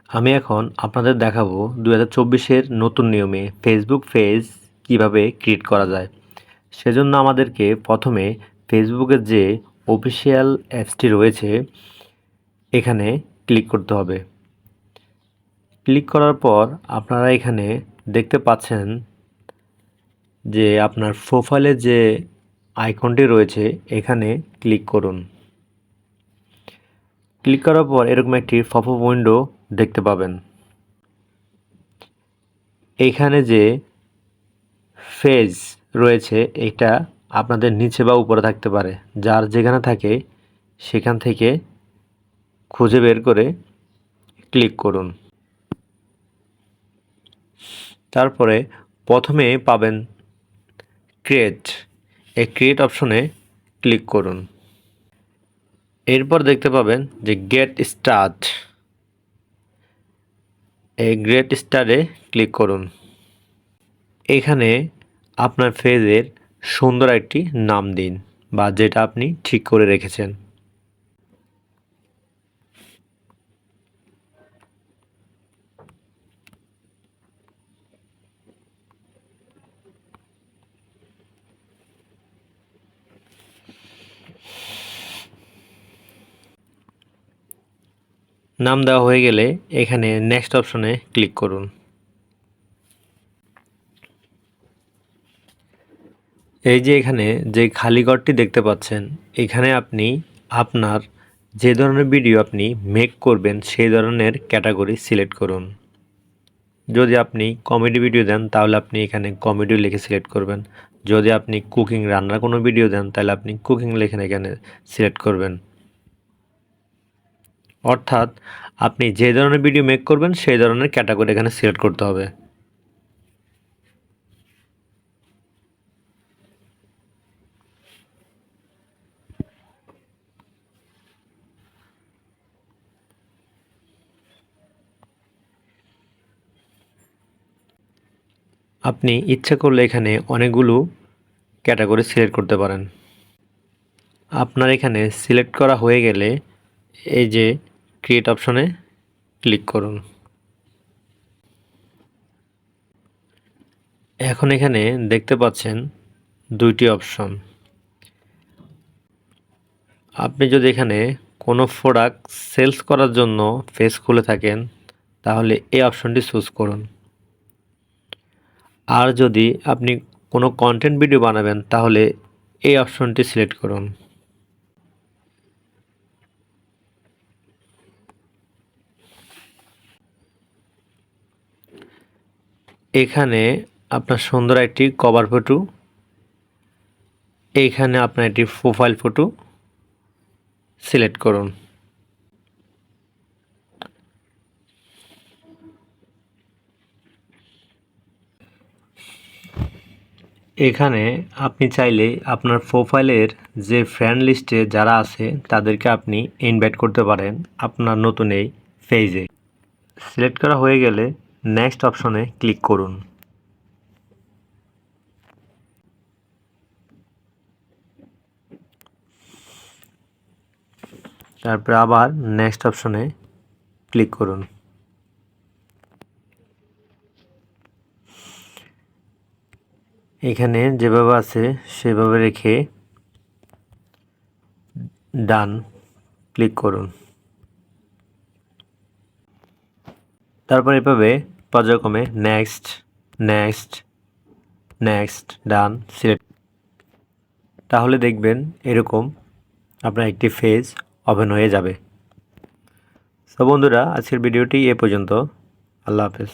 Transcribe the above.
আমি এখন আপনাদের দেখাবো 2024-এর নতুন নিয়মে ফেসবুক পেজ কিভাবে ক্রিয়েট করা যায়। সেজন্য আমাদেরকে প্রথমে ফেসবুকের যে অফিসিয়াল অ্যাপসটি রয়েছে এখানে ক্লিক করতে হবে। ক্লিক করার পর আপনারা এখানে দেখতে পাচ্ছেন যে আপনার প্রোফাইলে যে আইকনটি রয়েছে এখানে ক্লিক করুন। ক্লিক করার পর এরকম একটি পপআপ উইন্ডো দেখতে পাবেন। এইখানে যে পেজ রয়েছে এটা আপনাদের নিচে বা উপরে থাকতে পারে, যার যেখানে থাকে সেখান থেকে খুঁজে বের করে ক্লিক করুন। তারপরে প্রথমে পাবেন ক্রিয়েট, এই ক্রিয়েট অপশনে ক্লিক করুন। এরপর দেখতে পাবেন যে গেট স্টার্ট, এই গেট স্টার্টে ক্লিক করুন। এখানে আপনার পেজের সুন্দর একটি নাম দিন বা যেটা আপনি ঠিক করে রেখেছেন। নাম দেওয়া হয়ে গেলে এখানে নেক্সট অপশনে ক্লিক করুন। এই যে এখানে যে খালি ঘরটি দেখতে পাচ্ছেন এখানে আপনি আপনার যে ধরনের ভিডিও আপনি মেক করবেন সেই ধরনের ক্যাটাগরি সিলেক্ট করুন। যদি আপনি কমেডি ভিডিও দেন তাহলে আপনি এখানে কমেডি লিখে সিলেক্ট করবেন। যদি আপনি কুকিং রান্নার কোনো ভিডিও দেন তাহলে আপনি কুকিং লিখে এখানে সিলেক্ট করবেন। অর্থাৎ আপনি যে ধরনের ভিডিও মেক করবেন সেই ধরনের ক্যাটাগরি এখানে সিলেক্ট করতে হবে। আপনি ইচ্ছা করলে এখানে অনেকগুলো ক্যাটাগরি সিলেক্ট করতে পারেন। আপনার এখানে সিলেক্ট করা হয়ে গেলে এই যে ক্রিয়েট অপশনে ক্লিক করুন। এখন এখানে দেখতে পাচ্ছেন দুইটি অপশন। আপনি যদি এখানে কোনো প্রোডাক্ট সেলস করার জন্য পেজ খুলে থাকেন তাহলে এই অপশনটি চুজ করুন। আর যদি আপনি কোনো কন্টেন্ট ভিডিও বানাবেন তাহলে এই অপশনটি সিলেক্ট করুন। এখানে আপনার সুন্দর একটি কভার ফটো, এইখানে আপনার একটি প্রোফাইল ফটো সিলেক্ট করুন। এখানে আপনি চাইলে আপনার প্রোফাইলের যে ফ্রেন্ড লিস্টে যারা আছে তাদেরকে আপনি ইনভাইট করতে পারেন আপনার নতুন এই পেজে। সিলেক্ট করা হয়ে গেলে নেক্সট অপশনে ক্লিক করুন। তারপর আবার নেক্সট অপশনে ক্লিক করুন। এখানে যেভাবে আছে সেভাবে রেখে ডান ক্লিক করুন। তারপর এভাবে পর্যায়ক্রমে নেক্সট নেক্সট নেক্সট ডান সিলেক্ট, তাহলে দেখবেন এরকম আপনার একটি পেজ ওপেন হয়ে যাবে। তো বন্ধুরা আজকের ভিডিওটি এ পর্যন্ত। আল্লাহ হাফেজ।